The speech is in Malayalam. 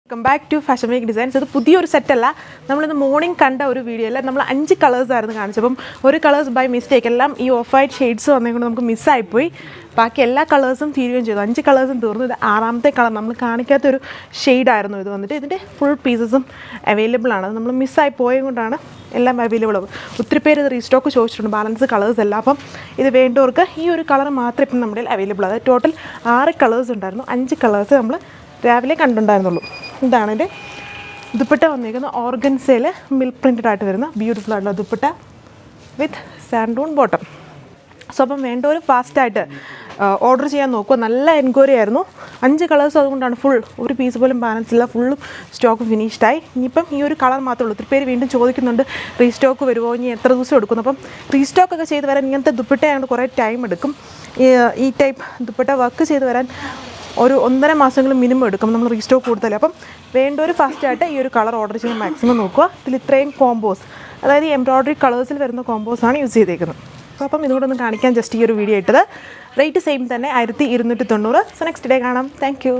Welcome back to fashion make designs. ഇത് പുതിയൊരു സെറ്റല്ല, നമ്മളിന്ന് മോർണിംഗ് കണ്ട ഒരു വീഡിയോ അല്ല. നമ്മൾ 5 കളേഴ്സായിരുന്നു കാണിച്ചപ്പം ഒരു കളേഴ്സ് ബൈ മിസ്റ്റേക്ക് എല്ലാം ഈ ഓഫ് വൈറ്റ് ഷെയ്ഡ്സ് വന്നതുകൊണ്ട് നമുക്ക് മിസ്സായിപ്പോയി. ബാക്കി എല്ലാ കളേഴ്സും തീരുകയും ചെയ്തു. 5 കളേഴ്സും തീർന്നു. ഇത് 6ാമത്തെ കളർ നമ്മൾ കാണിക്കാത്തൊരു ഷെയ്ഡായിരുന്നു ഇത് വന്നിട്ട്. ഇതിൻ്റെ ഫുൾ പീസസും അവൈലബിൾ ആണ്. നമ്മൾ മിസ്സായി പോയത് കൊണ്ടാണ് എല്ലാം അവൈലബിൾ ആവും. ഒത്തിരി പേര് ഇത് റീസ്റ്റോക്ക് ചോദിച്ചിട്ടുണ്ട്, ബാലൻസ് കളേഴ്സ് എല്ലാം. അപ്പം ഇത് വേണ്ടവർക്ക് ഈ ഒരു കളർ മാത്രമേ ഇപ്പം നമ്മുടെ അവൈലബിൾ. അതായത് ടോട്ടൽ 6 കളേഴ്സ് ഉണ്ടായിരുന്നു. 5 കളേഴ്സ് നമ്മൾ രാവിലെ കണ്ടുണ്ടായിരുന്നുള്ളൂ. ഇതാണ് എൻ്റെ ദുപ്പട്ട വന്നിരിക്കുന്നത്. ഓർഗൻസയിൽ മിൽക്ക് പ്രിൻറ്റഡ് ആയിട്ട് വരുന്ന ബ്യൂട്ടിഫുൾ ആയിട്ടുള്ള ദുപ്പട്ട വിത്ത് സാൻഡൂൺ ബോട്ടം. സോ അപ്പം വേണ്ടവർ ഫാസ്റ്റായിട്ട് ഓർഡർ ചെയ്യാൻ നോക്കുക. നല്ല എൻക്വയറി ആയിരുന്നു. 5 കളേഴ്സ് അതുകൊണ്ടാണ് ഫുൾ ഒരു പീസ് പോലും ബാലൻസ് ഇല്ല. ഫുള്ളും സ്റ്റോക്ക് ഫിനിഷ്ഡായി. ഇനിയിപ്പം ഈ ഒരു കളർ മാത്രമേ ഉള്ളൂ. ഒത്തിരി പേര് വീണ്ടും ചോദിക്കുന്നുണ്ട് റീസ്റ്റോക്ക് വരുമോ, ഇനി എത്ര ദിവസം എടുക്കുന്നു. അപ്പം റീസ്റ്റോക്കൊക്കെ ചെയ്ത് വരാൻ ഇങ്ങനത്തെ ദുപ്പട്ടയായതുകൊണ്ട് കുറേ ടൈം എടുക്കും. ഈ ടൈപ്പ് ദുപ്പട്ട വർക്ക് ചെയ്ത് വരാൻ ഒരു 1.5 മാസങ്ങൾ മിനിമം എടുക്കും നമ്മൾ റീസ്റ്റോക്ക് കൊടുത്താൽ. അപ്പം വേണ്ടവർ ഫാസ്റ്റായിട്ട് ഈ ഒരു കളർ ഓർഡർ ചെയ്യാൻ മാക്സിമം നോക്കുക. ഇതിൽ ഇത്രയും കോമ്പോസ്, അതായത് ഈ എംബ്രോയ്ഡറി കളേഴ്സിൽ വരുന്ന കോമ്പോസാണ് യൂസ് ചെയ്തേക്കുന്നത്. അപ്പം ഇതുകൂടെ ഒന്ന് കാണിക്കാൻ ജസ്റ്റ് ഈ ഒരു വീഡിയോ ഇട്ടത്. റേറ്റ് സെയിം തന്നെ 1290. സോ നെക്സ്റ്റ് ഡേ കാണാം. Thank you.